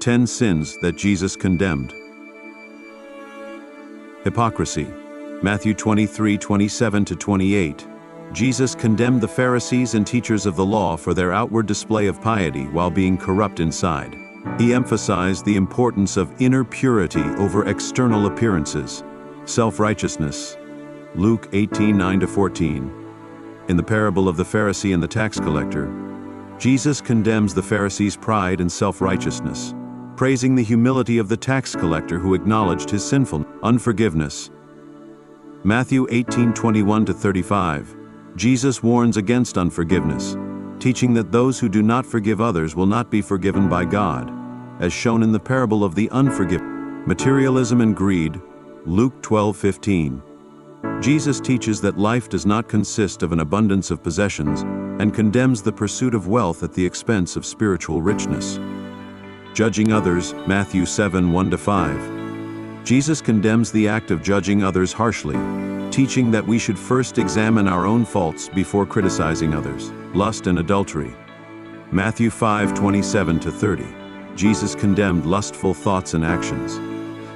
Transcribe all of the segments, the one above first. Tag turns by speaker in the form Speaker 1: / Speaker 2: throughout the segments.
Speaker 1: 10 sins that Jesus condemned. Hypocrisy. Matthew 23:27-28. Jesus condemned the Pharisees and teachers of the law for their outward display of piety while being corrupt inside. He emphasized the importance of inner purity over external appearances. Self-righteousness. Luke 18:9-14. In the parable of the Pharisee and the tax collector, Jesus condemns the Pharisee's pride and self-righteousness, praising the humility of the tax collector who acknowledged his sinfulness. Unforgiveness. Matthew 18:21-35. Jesus warns against unforgiveness, teaching that those who do not forgive others will not be forgiven by God, as shown in the parable of the unforgiven. Materialism and greed. Luke 12:15. Jesus teaches that life does not consist of an abundance of possessions and condemns the pursuit of wealth at the expense of spiritual richness. Judging others. Matthew 7:1-5. Jesus condemns the act of judging others harshly, teaching that we should first examine our own faults before criticizing others. Lust and adultery. Matthew 5:27-30. Jesus condemned lustful thoughts and actions,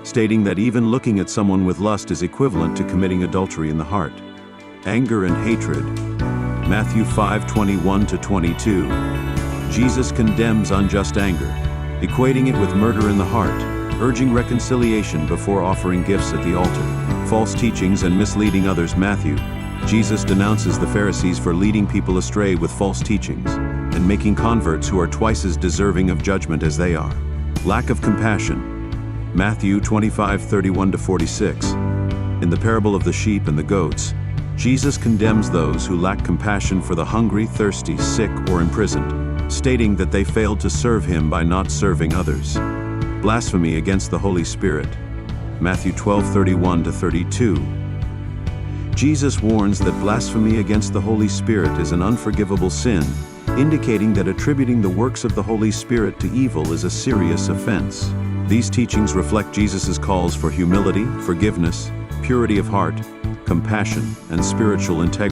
Speaker 1: stating that even looking at someone with lust is equivalent to committing adultery in the heart. Anger and hatred. Matthew 5:21-22. Jesus condemns unjust anger, equating it with murder in the heart, urging reconciliation before offering gifts at the altar. False teachings and misleading others. Matthew. Jesus denounces the Pharisees for leading people astray with false teachings and making converts who are twice as deserving of judgment as they are. Lack of compassion. Matthew 25:31-46. In the parable of the sheep and the goats, Jesus condemns those who lack compassion for the hungry, thirsty, sick, or imprisoned, stating that they failed to serve him by not serving others. Blasphemy against the Holy Spirit. Matthew 12:31-32. Jesus warns that blasphemy against the Holy Spirit is an unforgivable sin, indicating that attributing the works of the Holy Spirit to evil is a serious offense. These teachings reflect Jesus' calls for humility, forgiveness, purity of heart, compassion, and spiritual integrity.